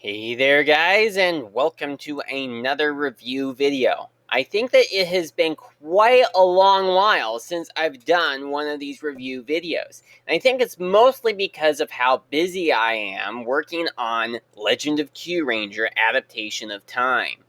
Hey there guys, and welcome to another review video. I think that it has been quite a long while since I've done one of these review videos. And I think it's mostly because of how busy I am working on Legend of Kyuranger Adaptation of Time.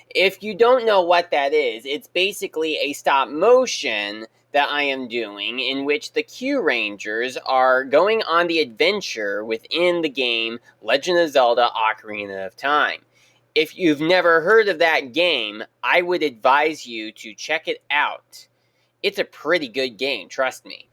If you don't know what that is, it's basically a stop motion that I am doing in which the Kyurangers are going on the adventure within the game Legend of Zelda Ocarina of Time. If you've never heard of that game, I would advise you to check it out. It's a pretty good game, trust me.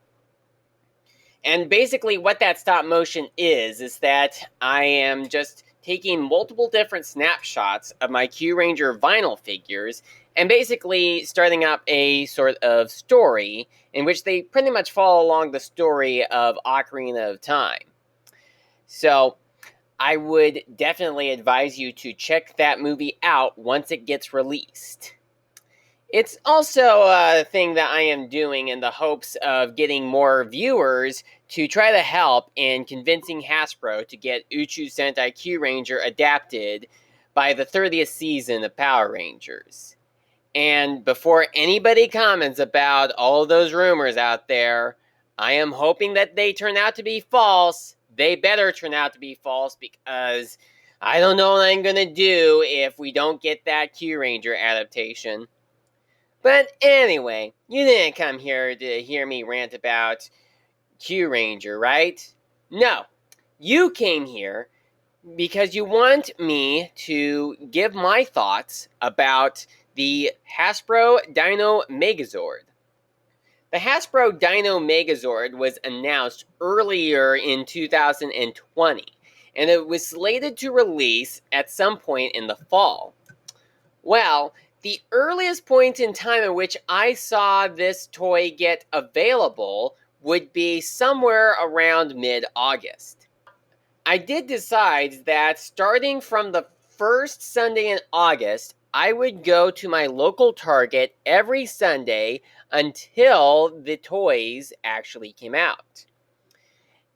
And basically what that stop motion is that I am just taking multiple different snapshots of my Kyuranger vinyl figures and basically starting up a sort of story in which they pretty much follow along the story of Ocarina of Time. So I would definitely advise you to check that movie out once it gets released. It's also a thing that I am doing in the hopes of getting more viewers to try to help in convincing Hasbro to get Uchu Sentai Kyuranger adapted by the 30th season of Power Rangers. And before anybody comments about all those rumors out there, I am hoping that they turn out to be false. They better turn out to be false because I don't know what I'm going to do if we don't get that Kyuranger adaptation. But anyway, you didn't come here to hear me rant about Kyuranger, right? No, you came here because you want me to give my thoughts about the Hasbro Dino Megazord. The Hasbro Dino Megazord was announced earlier in 2020, and it was slated to release at some point in the fall. Well, the earliest point in time at which I saw this toy get available would be somewhere around mid-August. I did decide that starting from the first Sunday in August, I would go to my local Target every Sunday until the toys actually came out.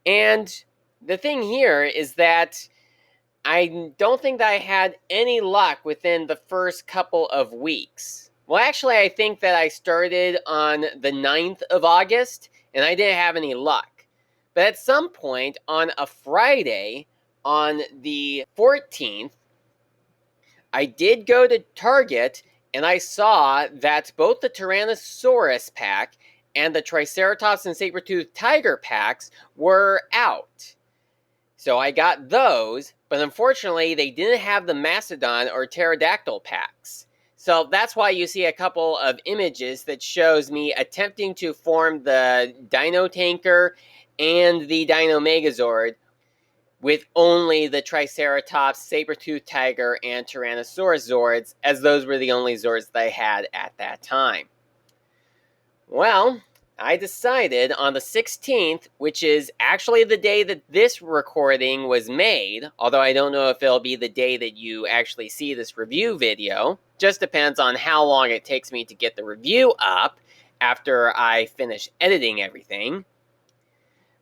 And the thing here is that I don't think that I had any luck within the first couple of weeks. Well, actually, I think that I started on the 9th of August, and I didn't have any luck. But at some point on a Friday, on the 14th, I did go to Target, and I saw that both the Tyrannosaurus pack and the Triceratops and Saber-toothed Tiger packs were out. So I got those, but unfortunately they didn't have the Mastodon or Pterodactyl packs. So that's why you see a couple of images that shows me attempting to form the Dino Tanker and the Dino Megazord with only the Triceratops, Saber-toothed Tiger, and Tyrannosaurus Zords, as those were the only Zords that I had at that time. Well, I decided on the 16th, which is actually the day that this recording was made, although I don't know if it'll be the day that you actually see this review video. Just depends on how long it takes me to get the review up after I finish editing everything.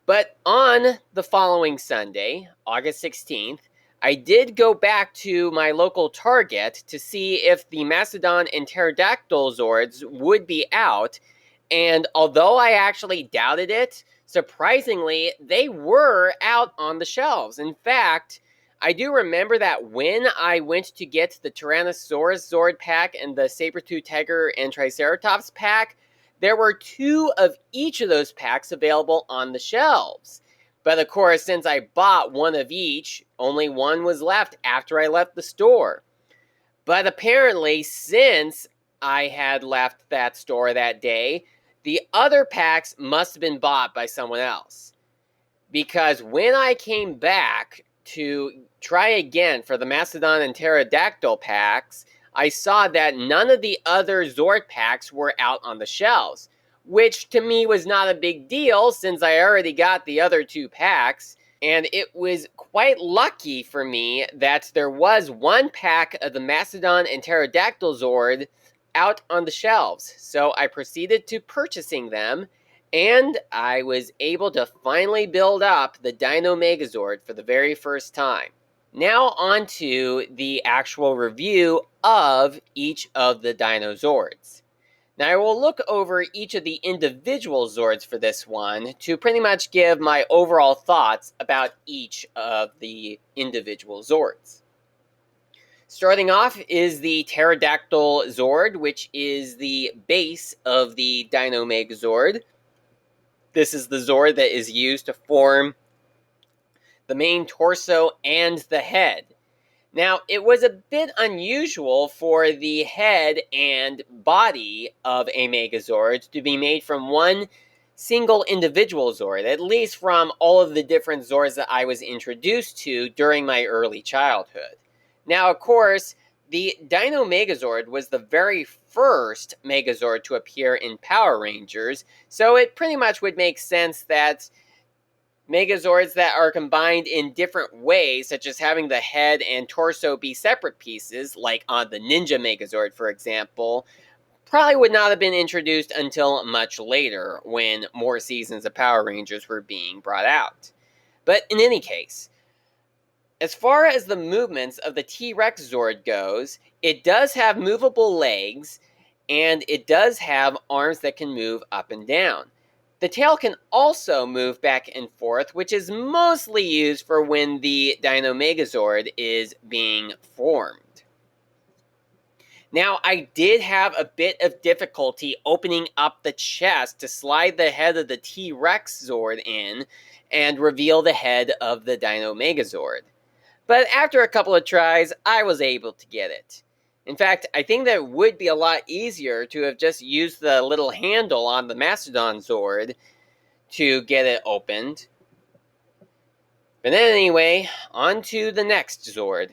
But on the following Sunday, August 16th, I did go back to my local Target to see if the Mastodon and Pterodactyl Zords would be out. And although I actually doubted it, surprisingly, they were out on the shelves. In fact, I do remember that when I went to get the Tyrannosaurus Zord pack and the Saber-toothed Tiger and Triceratops pack, there were 2 of each of those packs available on the shelves. But of course, since I bought 1 of each, only 1 was left after I left the store. But apparently, since I had left that store that day, the other packs must have been bought by someone else. Because when I came back to try again for the Mastodon and Pterodactyl packs, I saw that none of the other Zord packs were out on the shelves, which to me was not a big deal since I already got the other 2 packs. And it was quite lucky for me that there was 1 pack of the Mastodon and Pterodactyl Zord out on the shelves. So I proceeded to purchasing them, and I was able to finally build up the Dino Megazord for the very first time. Now on to the actual review of each of the Dino Zords. Now I will look over each of the individual Zords for this one to pretty much give my overall thoughts about each of the individual Zords. Starting off is the Pterodactyl Zord, which is the base of the Dino Megazord. This is the Zord that is used to form the main torso and the head. Now, it was a bit unusual for the head and body of a Megazord to be made from one single individual Zord, at least from all of the different Zords that I was introduced to during my early childhood. Now, of course, the Dino Megazord was the very first Megazord to appear in Power Rangers, so it pretty much would make sense that Megazords that are combined in different ways, such as having the head and torso be separate pieces, like on the Ninja Megazord, for example, probably would not have been introduced until much later, when more seasons of Power Rangers were being brought out. But in any case, as far as the movements of the T-Rex Zord goes, it does have movable legs, and it does have arms that can move up and down. The tail can also move back and forth, which is mostly used for when the Dino Megazord is being formed. Now, I did have a bit of difficulty opening up the chest to slide the head of the T-Rex Zord in and reveal the head of the Dino Megazord. But after a couple of tries, I was able to get it. In fact, I think that it would be a lot easier to have just used the little handle on the Mastodon Zord to get it opened. But then anyway, on to the next Zord.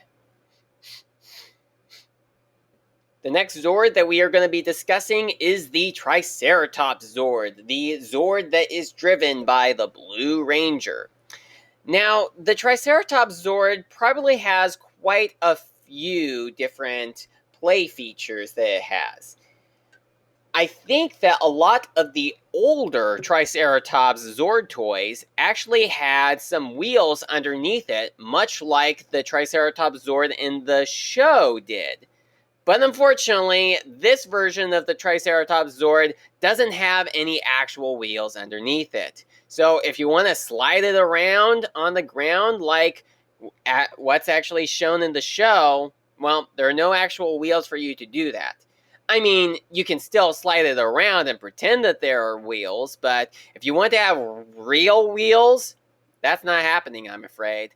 The next Zord that we are going to be discussing is the Triceratops Zord, the Zord that is driven by the Blue Ranger. Now, the Triceratops Zord probably has quite a few different play features that it has. I think that a lot of the older Triceratops Zord toys actually had some wheels underneath it, much like the Triceratops Zord in the show did. But unfortunately, this version of the Triceratops Zord doesn't have any actual wheels underneath it. So if you want to slide it around on the ground like what's actually shown in the show, well, there are no actual wheels for you to do that. I mean, you can still slide it around and pretend that there are wheels, but if you want to have real wheels, that's not happening, I'm afraid.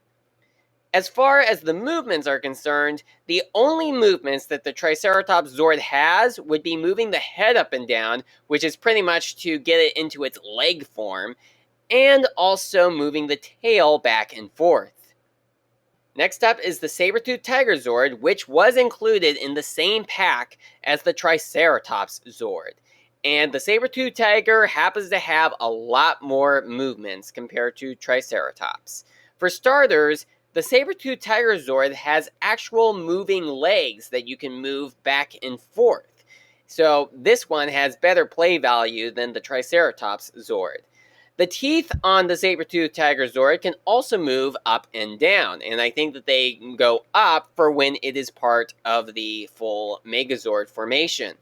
As far as the movements are concerned, the only movements that the Triceratops Zord has would be moving the head up and down, which is pretty much to get it into its leg form, and also moving the tail back and forth. Next up is the Saber-Tooth Tiger Zord, which was included in the same pack as the Triceratops Zord. And the Saber-Tooth Tiger happens to have a lot more movements compared to Triceratops. For starters, the Saber-Tooth Tiger Zord has actual moving legs that you can move back and forth. So this one has better play value than the Triceratops Zord. The teeth on the Saber-Tooth Tiger Zord can also move up and down, and I think that they go up for when it is part of the full Megazord formation.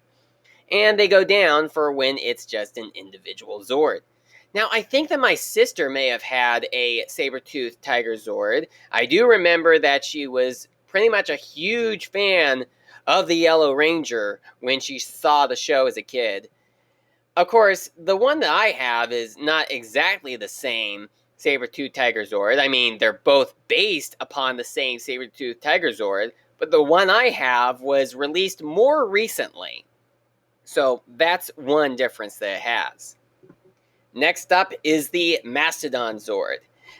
And they go down for when it's just an individual Zord. Now, I think that my sister may have had a Saber-Tooth Tiger Zord. I do remember that she was pretty much a huge fan of the Yellow Ranger when she saw the show as a kid. Of course, the one that I have is not exactly the same Saber-Tooth Tiger Zord. I mean, they're both based upon the same Saber-Tooth Tiger Zord, but the one I have was released more recently. So that's one difference that it has. Next up is the Mastodon Zord.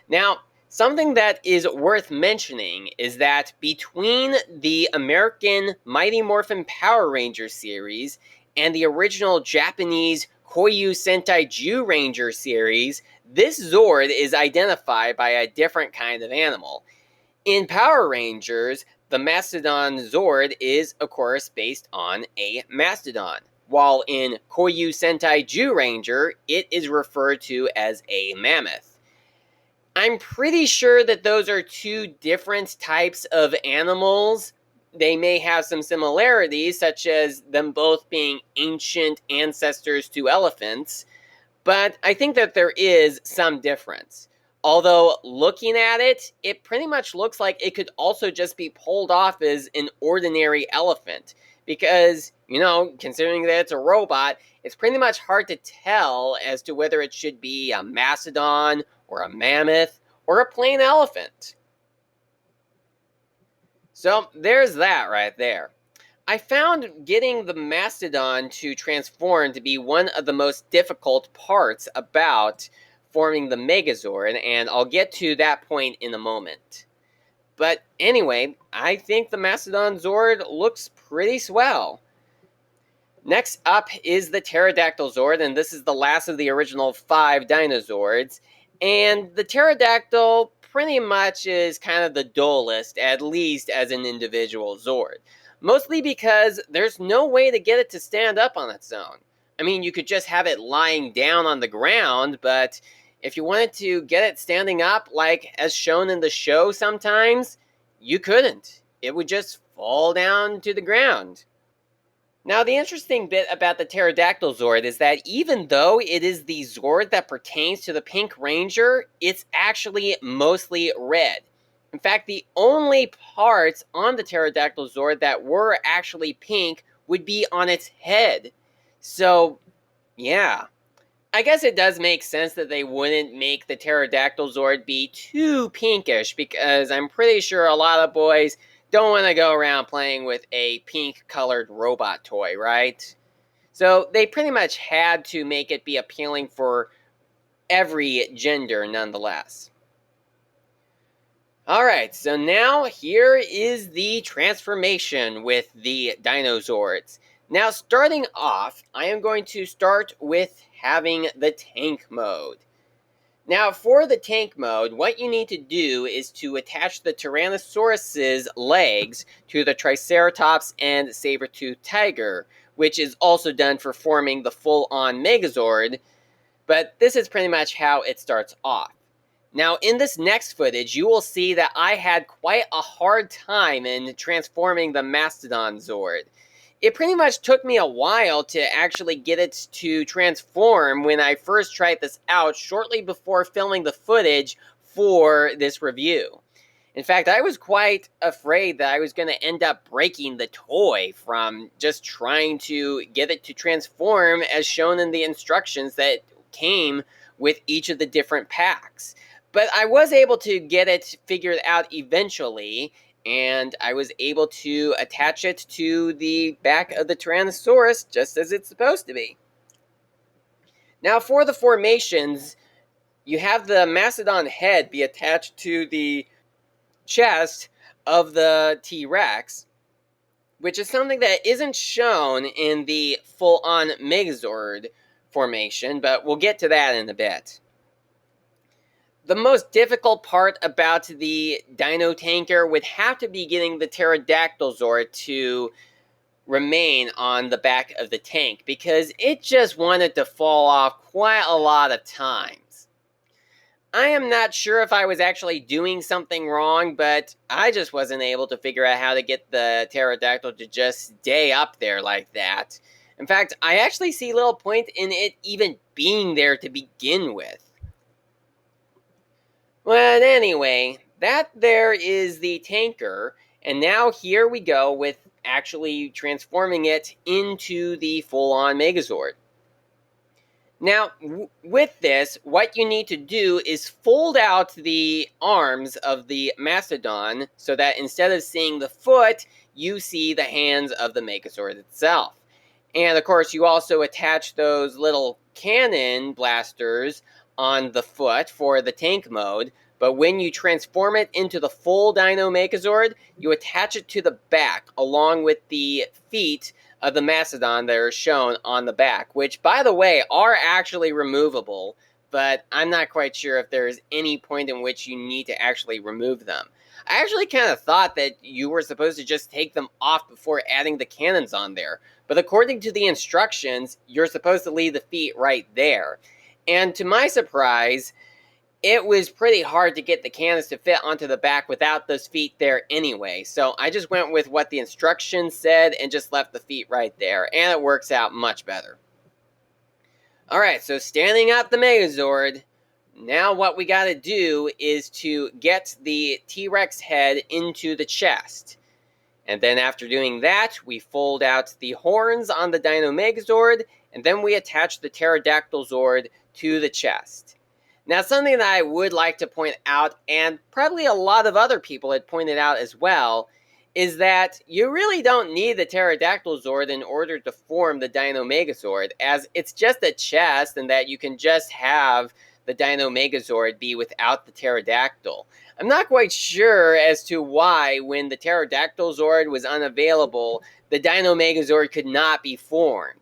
Now, something that is worth mentioning is that between the American Mighty Morphin Power Rangers series and the original Japanese Koyu Sentai Ranger series, this Zord is identified by a different kind of animal. In Power Rangers, the Mastodon Zord is, of course, based on a mastodon, while in Koyu Sentai Ranger, it is referred to as a mammoth. I'm pretty sure that those are two different types of animals. They may have some similarities, such as them both being ancient ancestors to elephants, but I think that there is some difference. Although, looking at it, it pretty much looks like it could also just be pulled off as an ordinary elephant. Because, considering that it's a robot, it's pretty much hard to tell as to whether it should be a mastodon, or a mammoth, or a plain elephant. So, there's that right there. I found getting the mastodon to transform to be one of the most difficult parts about forming the Megazord, and I'll get to that point in a moment. But anyway, I think the Mastodon Zord looks pretty swell. Next up is the Pterodactyl Zord, and this is the last of the original 5 Dino Zords. And the Pterodactyl pretty much is kind of the dullest, at least as an individual Zord. Mostly because there's no way to get it to stand up on its own. I mean, you could just have it lying down on the ground, but if you wanted to get it standing up, like as shown in the show sometimes, you couldn't. It would just fall down to the ground. Now, the interesting bit about the Pterodactyl Zord is that even though it is the Zord that pertains to the Pink Ranger, it's actually mostly red. In fact, the only parts on the Pterodactyl Zord that were actually pink would be on its head. So, yeah. I guess it does make sense that they wouldn't make the Pterodactyl Zord be too pinkish, because I'm pretty sure a lot of boys don't want to go around playing with a pink-colored robot toy, right? So they pretty much had to make it be appealing for every gender nonetheless. Alright, so now here is the transformation with the Dino Zords. Now, starting off, I am going to start with having the tank mode. Now, for the tank mode, what you need to do is to attach the Tyrannosaurus's legs to the Triceratops and Saber-toothed Tiger, which is also done for forming the full-on Megazord, but this is pretty much how it starts off. Now, in this next footage, you will see that I had quite a hard time in transforming the Mastodon Zord. It pretty much took me a while to actually get it to transform when I first tried this out shortly before filming the footage for this review. In fact, I was quite afraid that I was going to end up breaking the toy from just trying to get it to transform as shown in the instructions that came with each of the different packs. But I was able to get it figured out eventually, and I was able to attach it to the back of the Tyrannosaurus just as it's supposed to be. Now, for the formations, you have the Mastodon head be attached to the chest of the T-Rex, which is something that isn't shown in the full-on Megazord formation, but we'll get to that in a bit. The most difficult part about the Dino Tanker would have to be getting the Pterodactyl Zord to remain on the back of the tank, because it just wanted to fall off quite a lot of times. I am not sure if I was actually doing something wrong, but I just wasn't able to figure out how to get the Pterodactyl to just stay up there like that. In fact, I actually see little point in it even being there to begin with. But anyway, that there is the tanker, and now here we go with actually transforming it into the full-on Megazord. Now, with this, what you need to do is fold out the arms of the Mastodon so that instead of seeing the foot, you see the hands of the Megazord itself. And of course, you also attach those little cannon blasters on the foot for the tank mode, but when you transform it into the full Dino Megazord, you attach it to the back along with the feet of the Mastodon that are shown on the back, which, by the way, are actually removable, but I'm not quite sure if there's any point in which you need to actually remove them. I actually kind of thought that you were supposed to just take them off before adding the cannons on there, but according to the instructions, you're supposed to leave the feet right there. And to my surprise, it was pretty hard to get the cannons to fit onto the back without those feet there anyway. So I just went with what the instructions said and just left the feet right there, and it works out much better. Alright, so standing up the Megazord, now what we gotta do is to get the T-Rex head into the chest. And then after doing that, we fold out the horns on the Dino Megazord, and then we attach the Pterodactyl Zord to the chest. Now, something that I would like to point out, and probably a lot of other people had pointed out as well, is that you really don't need the Pterodactyl Zord in order to form the Dino Megazord, as it's just a chest, and that you can just have the Dino Megazord be without the Pterodactyl. I'm not quite sure as to why, when the Pterodactyl Zord was unavailable, the Dino Megazord could not be formed.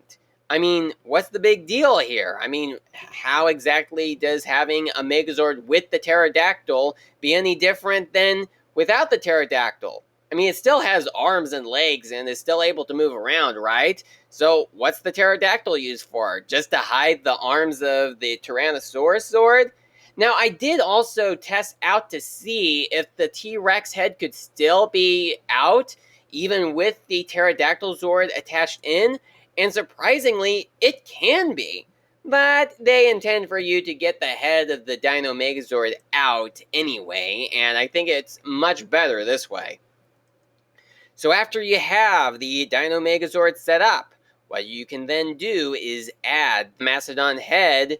I mean, what's the big deal here? I mean, how exactly does having a Megazord with the Pterodactyl be any different than without the Pterodactyl? I mean, it still has arms and legs and is still able to move around, right? So what's the Pterodactyl used for? Just to hide the arms of the Tyrannosaurus Zord? Now, I did also test out to see if the T-Rex head could still be out, even with the Pterodactyl Zord attached in, and surprisingly, it can be. But they intend for you to get the head of the Dino Megazord out anyway, and I think it's much better this way. So after you have the Dino Megazord set up, what you can then do is add the Mastodon head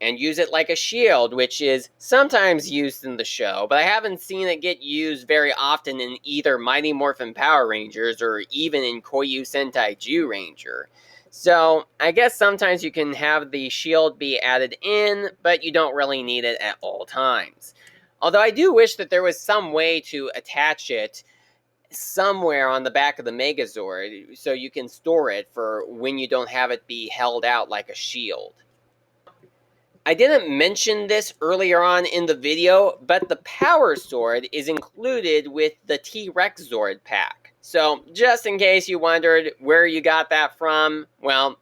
and use it like a shield, which is sometimes used in the show, but I haven't seen it get used very often in either Mighty Morphin Power Rangers or even in Koyu Sentai Zyuranger. So I guess sometimes you can have the shield be added in, but you don't really need it at all times. Although I do wish that there was some way to attach it somewhere on the back of the Megazord so you can store it for when you don't have it be held out like a shield. I didn't mention this earlier on in the video, but the Power Sword is included with the T-Rex Zord pack. So, just in case you wondered where you got that from, well,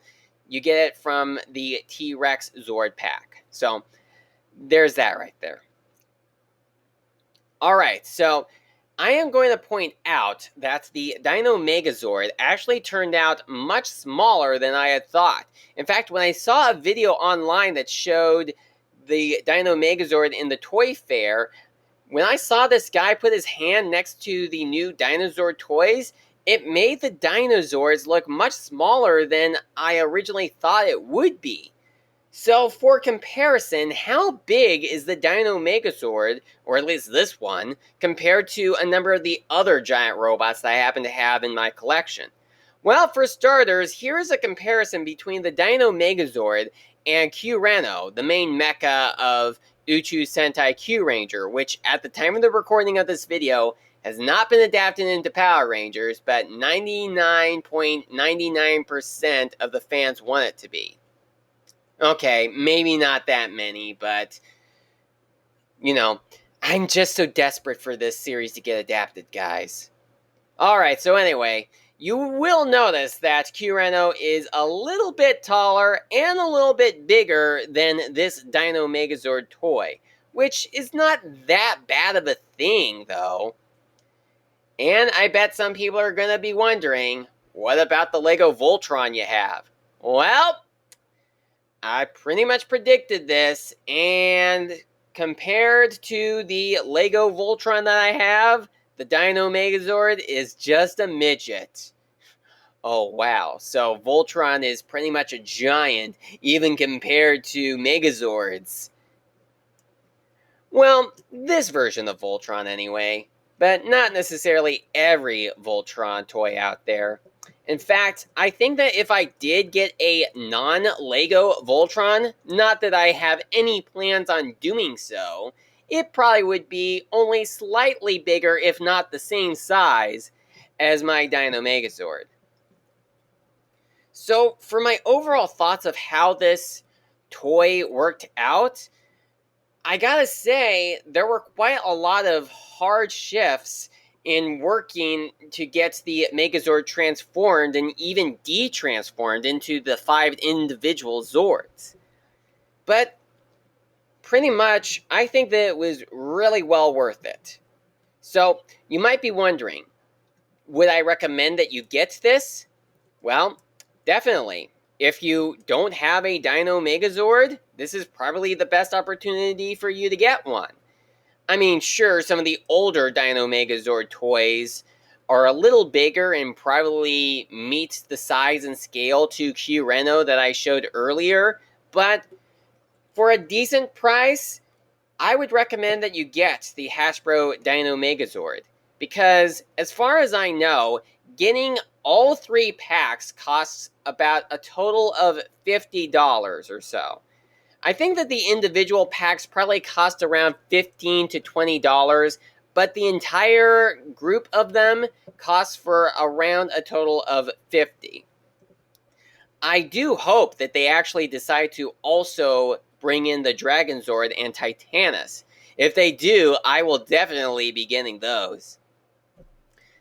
you get it from the T-Rex Zord pack. So, there's that right there. Alright, so I am going to point out that the Dino Megazord actually turned out much smaller than I had thought. In fact, when I saw a video online that showed the Dino Megazord in the toy fair, when I saw this guy put his hand next to the new Dinosaur toys, it made the dinosaurs look much smaller than I originally thought it would be. So, for comparison, how big is the Dino Megazord, or at least this one, compared to a number of the other giant robots that I happen to have in my collection? Well, for starters, here is a comparison between the Dino Megazord and Q-Reno, the main mecha of Uchu Sentai Q-Ranger, which at the time of the recording of this video has not been adapted into Power Rangers, but 99.99% of the fans want it to be. Okay, maybe not that many, but, you know, I'm just so desperate for this series to get adapted, guys. Alright, so anyway, you will notice that Q-Reno is a little bit taller and a little bit bigger than this Dino Megazord toy, which is not that bad of a thing, though. And I bet some people are going to be wondering, what about the Lego Voltron you have? Well, I pretty much predicted this, and compared to the Lego Voltron that I have, the Dino Megazord is just a midget. Oh wow, so Voltron is pretty much a giant, even compared to Megazords. Well, this version of Voltron anyway, but not necessarily every Voltron toy out there. In fact, I think that if I did get a non-Lego Voltron, not that I have any plans on doing so, it probably would be only slightly bigger, if not the same size, as my Dino Megazord. So, for my overall thoughts of how this toy worked out, I gotta say, there were quite a lot of hard shifts in working to get the Megazord transformed and even de-transformed into the 5 individual Zords. But pretty much, I think that it was really well worth it. So, you might be wondering, would I recommend that you get this? Well, definitely. If you don't have a Dino Megazord, this is probably the best opportunity for you to get one. I mean, sure, some of the older Dino Megazord toys are a little bigger and probably meet the size and scale to Q Reno that I showed earlier, but for a decent price, I would recommend that you get the Hasbro Dino Megazord, because as far as I know, getting all 3 packs costs about a total of $50 or so. I think that the individual packs probably cost around $15 to $20, but the entire group of them costs for around a total of $50. I do hope that they actually decide to also bring in the Dragon Zord and Titanus. If they do, I will definitely be getting those.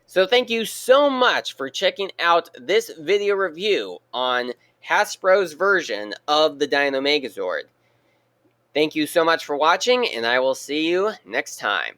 So thank you so much for checking out this video review on Hasbro's version of the Dino Megazord. Thank you so much for watching, and I will see you next time.